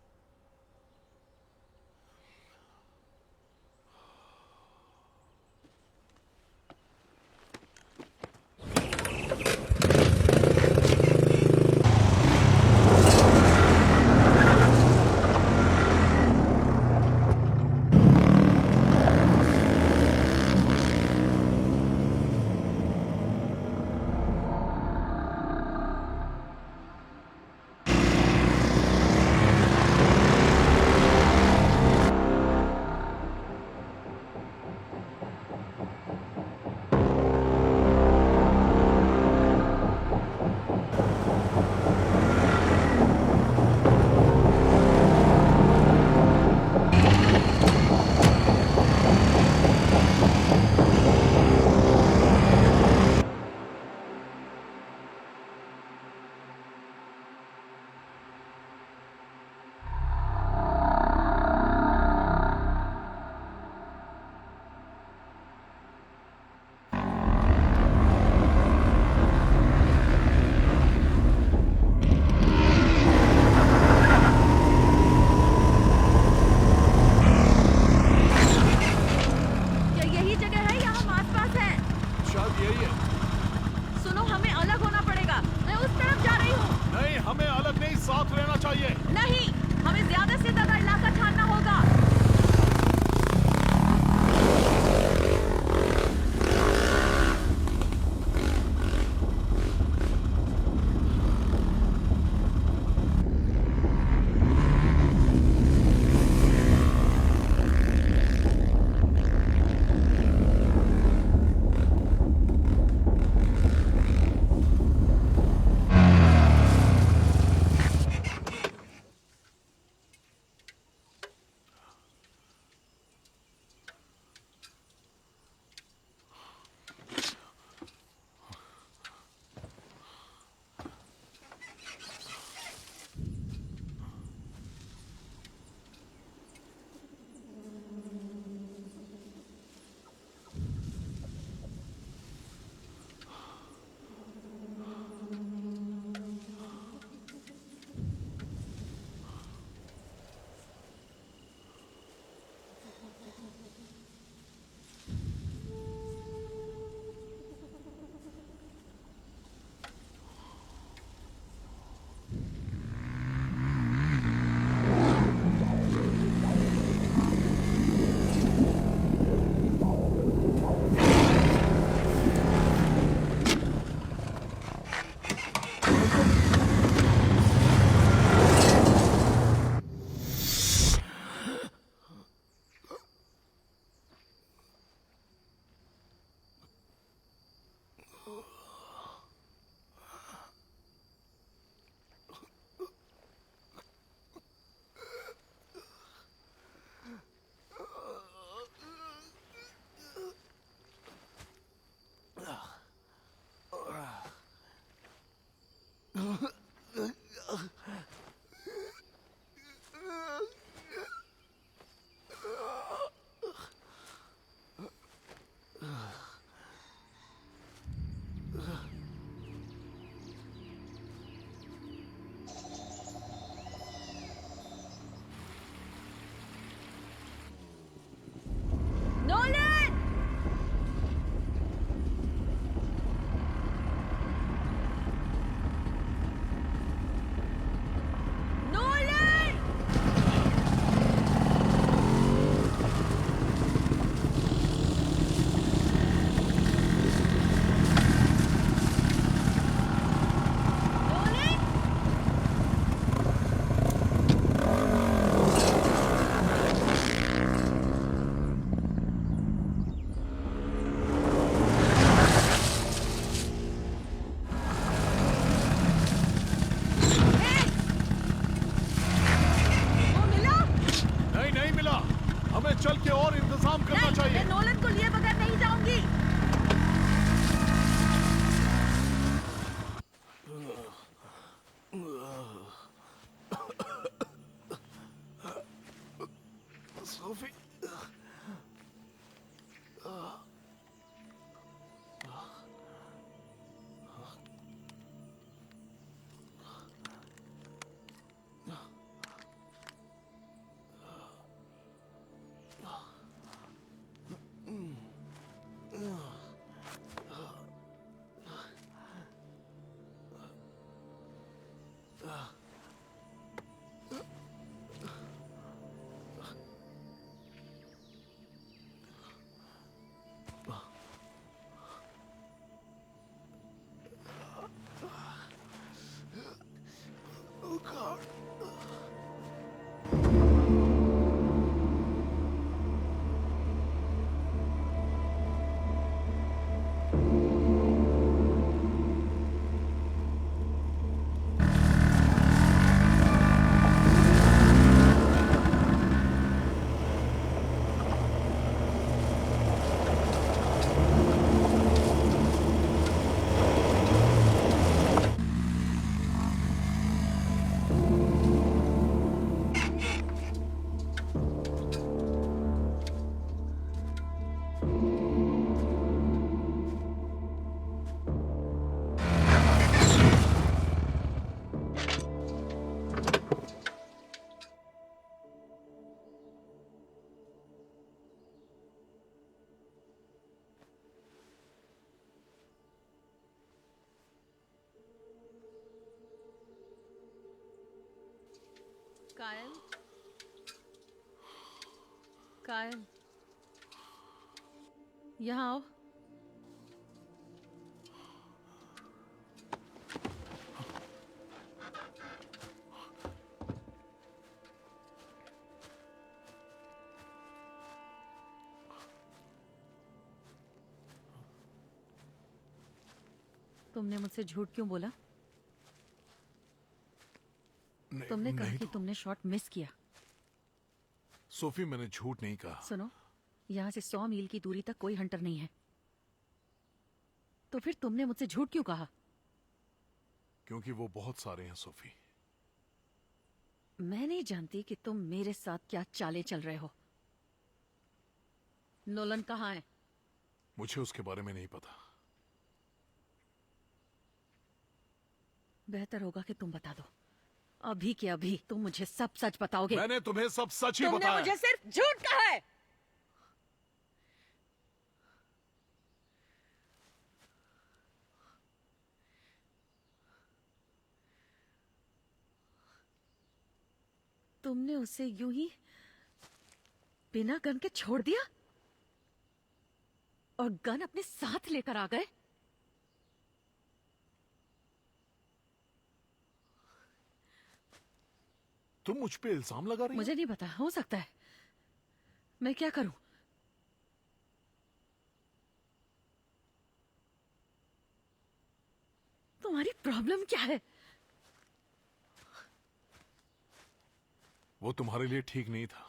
S2: क्या यही जगह है या हम आसपास हैं?
S1: शायद यही है।
S2: सुनो, हमें अलग होना पड़ेगा। मैं उस तरफ जा रही हूँ।
S1: नहीं, हमें अलग नहीं, साथ रहना चाहिए।
S2: नहीं, हमें ज्यादा से ज्यादा इलाका छानना होगा। कायल, कायल, यहाँ आओ। तुमने मुझसे झूठ क्यों बोला? तुमने कहा
S1: नहीं
S2: कि
S1: तो,
S2: तुमने शॉट मिस किया।
S1: सोफी मैंने झूठ नहीं कहा।
S2: सुनो, यहाँ से 100 मील की दूरी तक कोई हंटर नहीं है, तो फिर तुमने मुझसे झूठ क्यों कहा?
S1: क्योंकि वो बहुत सारे हैं सोफी।
S2: मैं नहीं जानती कि तुम मेरे साथ क्या चालें चल रहे हो। नोलन कहाँ है?
S1: मुझे उसके बारे में नहीं पता।
S2: बेहतर होगा कि तुम बता दो। अभी के अभी तुम मुझे सब सच बताओगे।
S1: मैंने तुम्हें सब सच ही
S2: तुमने
S1: बताया।
S2: मुझे सिर्फ झूठ कहा है। तुमने उसे यूं ही बिना गन के छोड़ दिया और गन अपने साथ लेकर आ गए।
S1: तुम मुझ पे इल्जाम लगा रही हो?
S2: मुझे नहीं पता, हो सकता है। मैं क्या करूं? तुम्हारी प्रॉब्लम क्या है?
S1: वो तुम्हारे लिए ठीक नहीं था।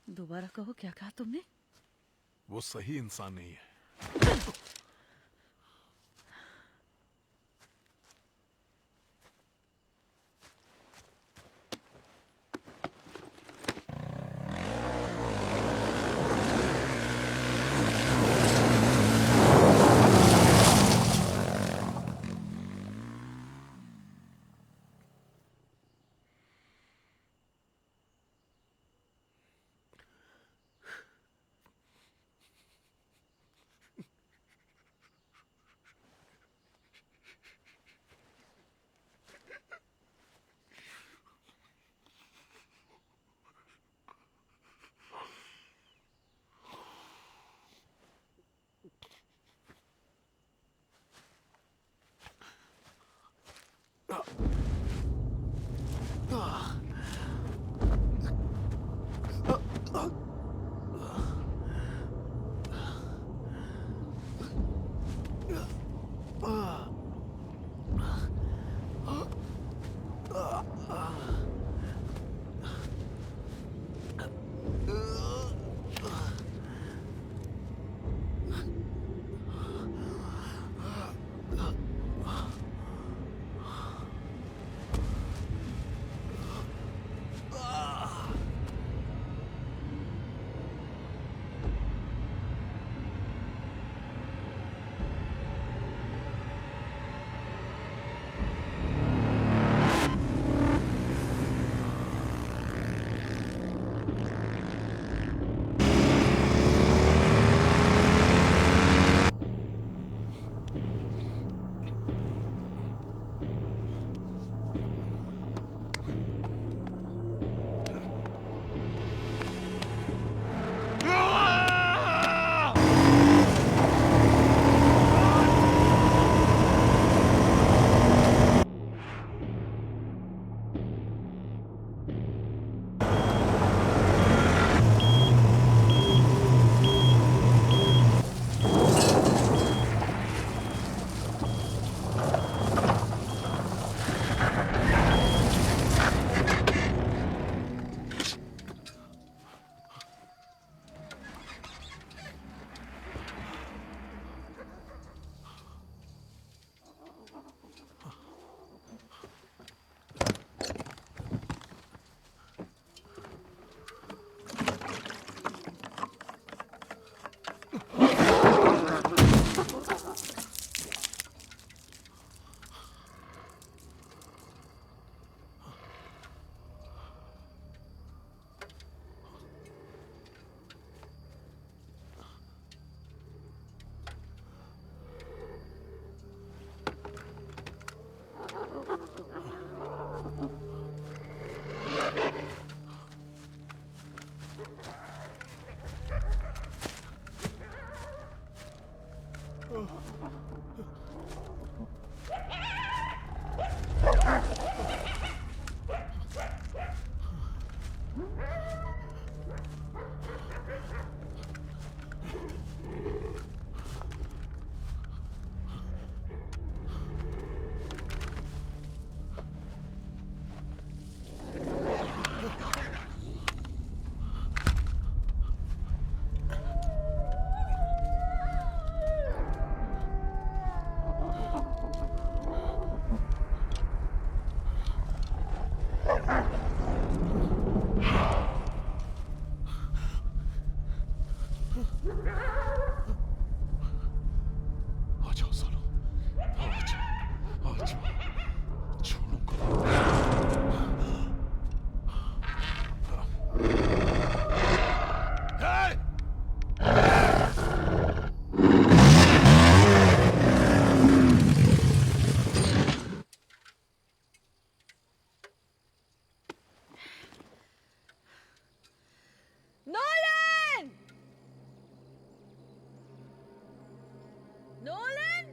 S2: दोबारा कहो, क्या कहा तुमने?
S1: वो सही इंसान नहीं है। आ जाओ सालो, आ जाओ, आ जाओ, छोड़ूंगा। Hey!
S2: Nolan! Nolan!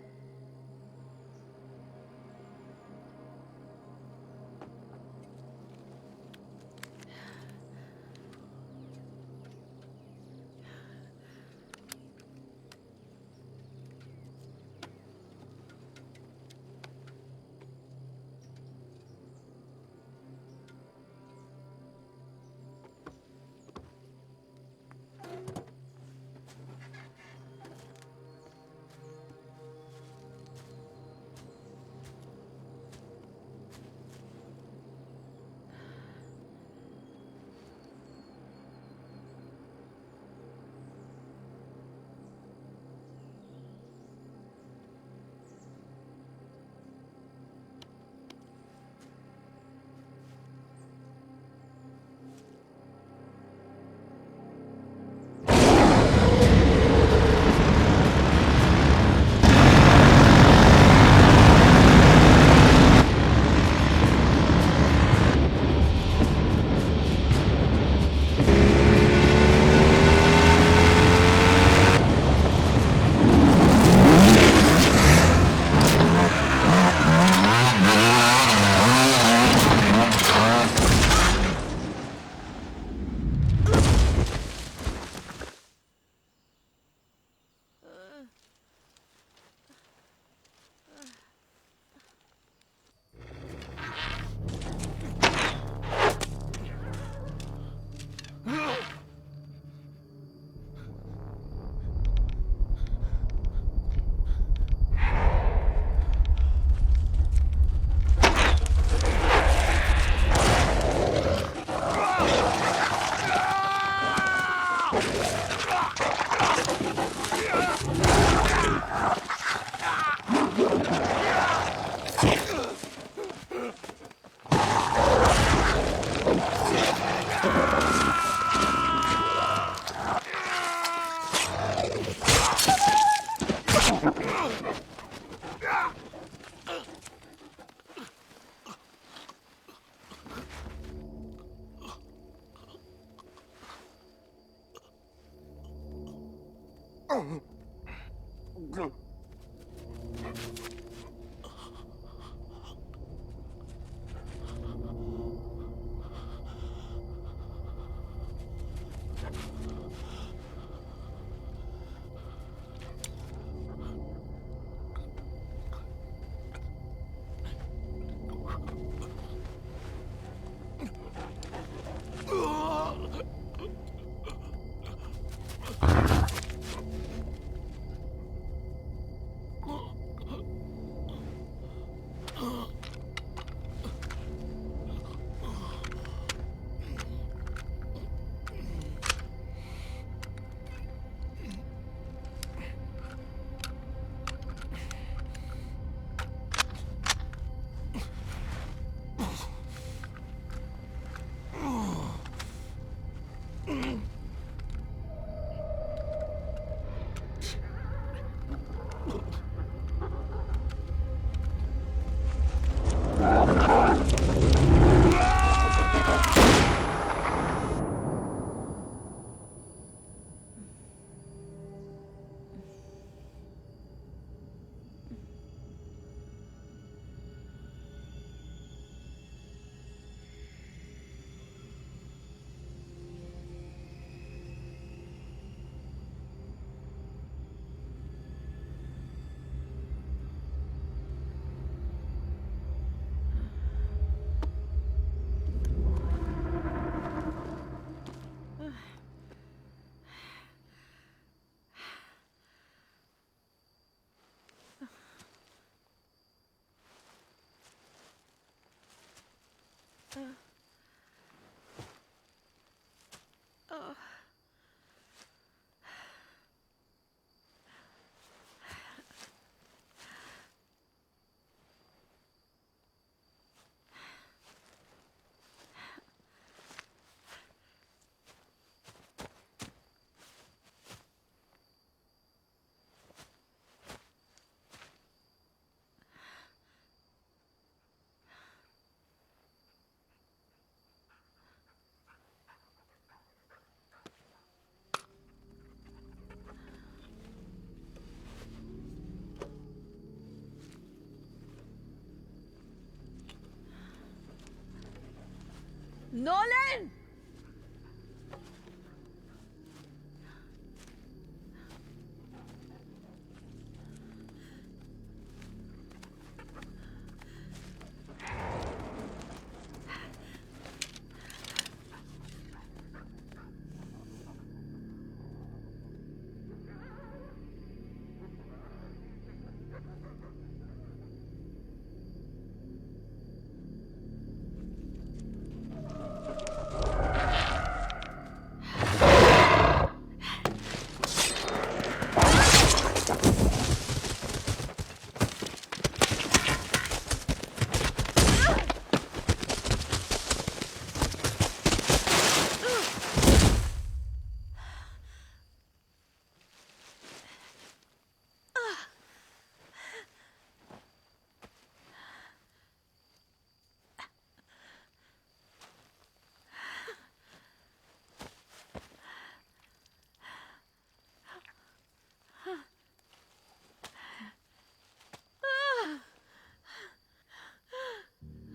S2: Nolan!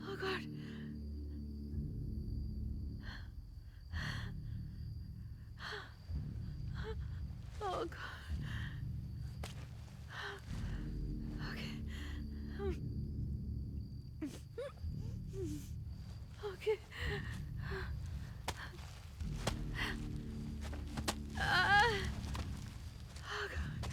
S2: Oh God. Oh God. Okay. Okay. Oh God.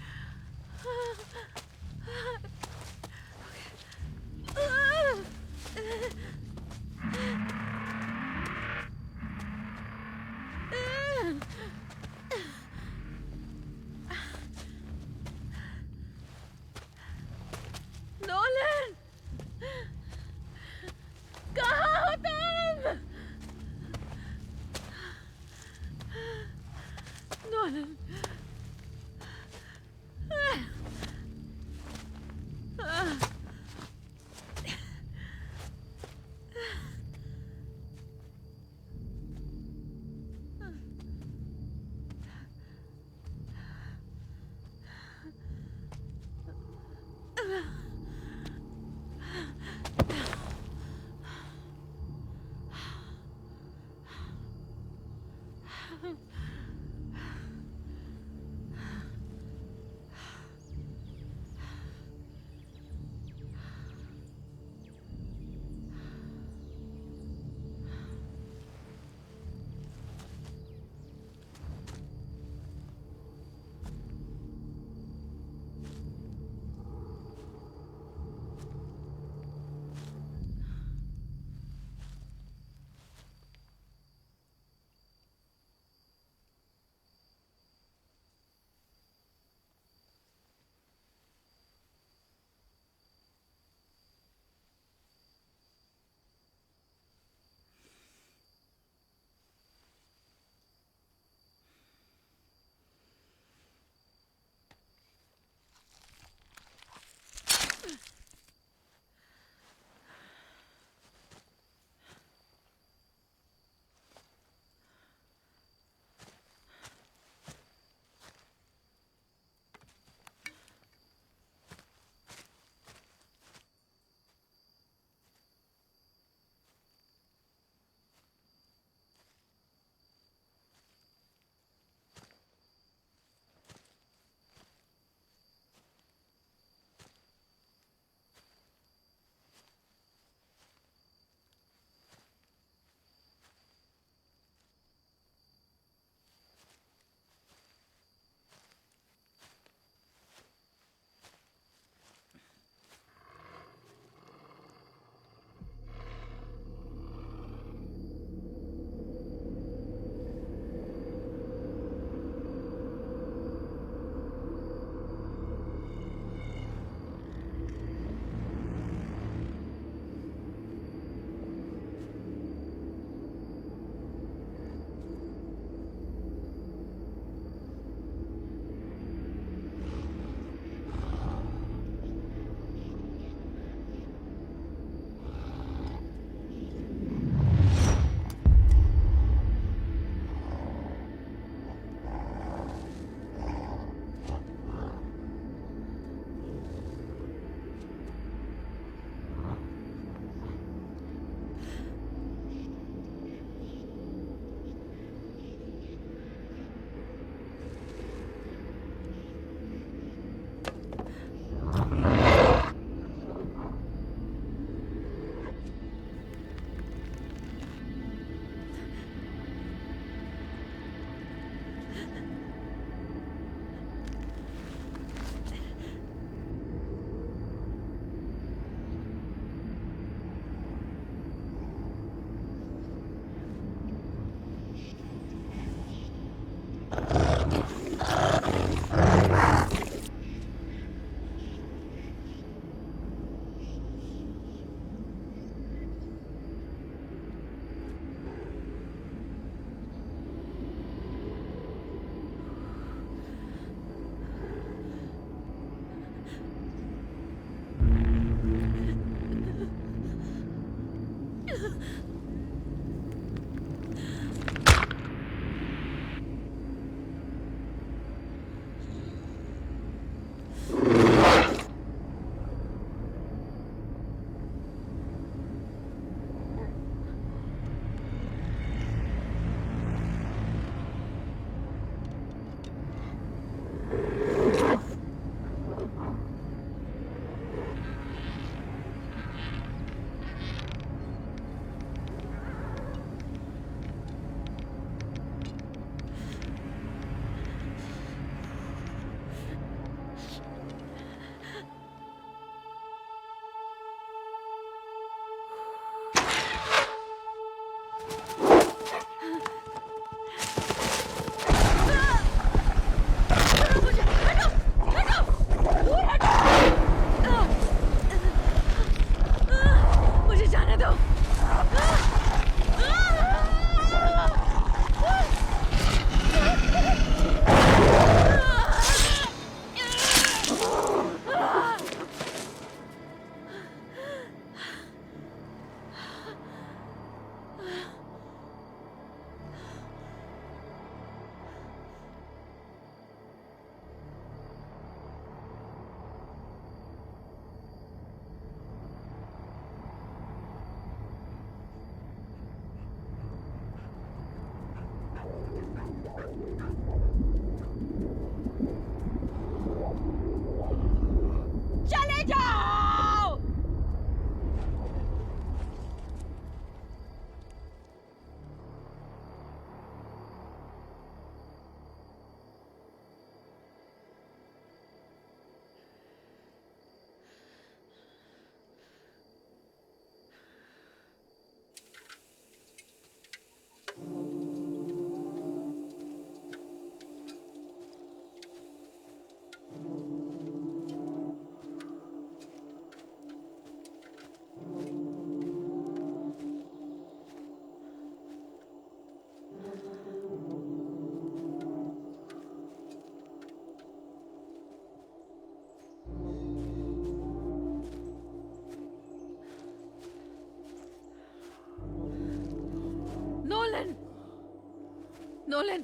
S2: Nolan,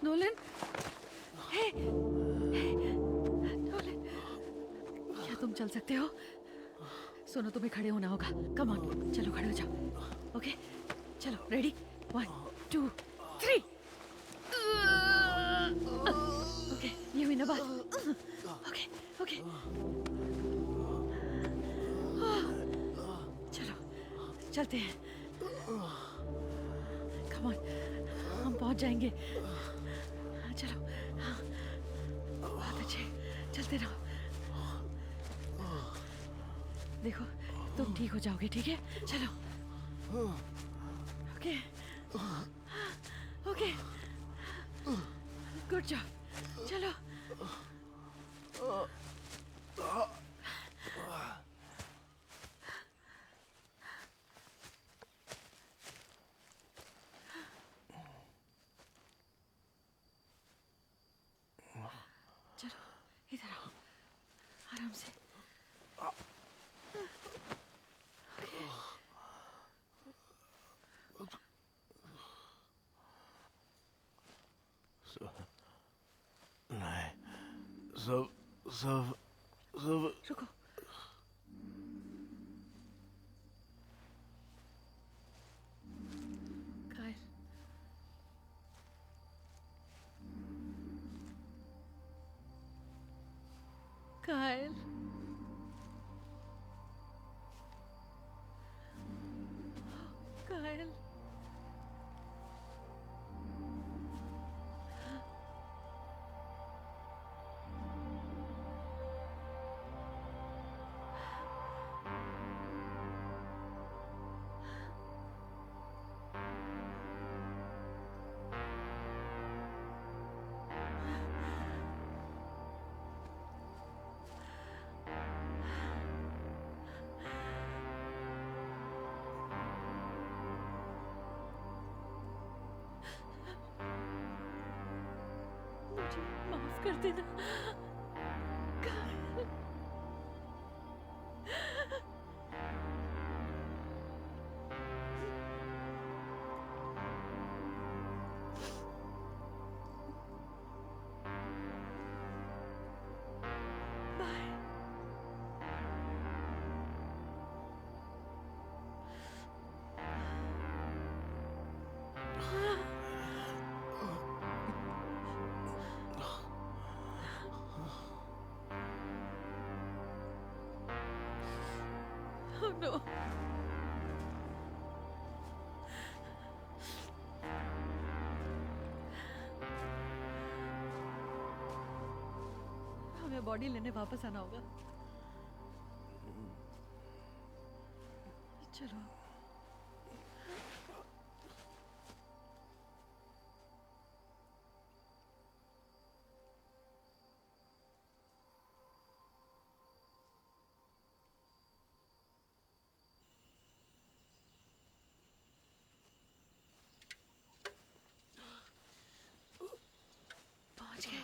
S2: Nolan, hey, Nolan, क्या तुम चल सकते हो? सुनो, तुम्हें खड़े होना होगा। कम ऑन, चलो खड़े हो जाओ। ओके, चलो, रेडी? 1, 2, 3। ओके, ये हुई ना बात? Okay, okay. चलो, चलते हैं। कम ऑन, हम पहुंच जाएंगे। चलो, बहुत अच्छे, चलते रहो। देखो, तुम ठीक हो जाओगे, ठीक है? चलो। Okay, okay, good job. चलो। चलो, इधर आओ, आराम से।
S3: नहीं, सब सब सब
S2: रुको। कायल, कायल, कायल। मुझे माफ कर देना, कायल। बाय। Oh no. हमें बॉडी लेने वापस आना होगा। चलो। पहुंच गए।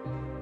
S1: है।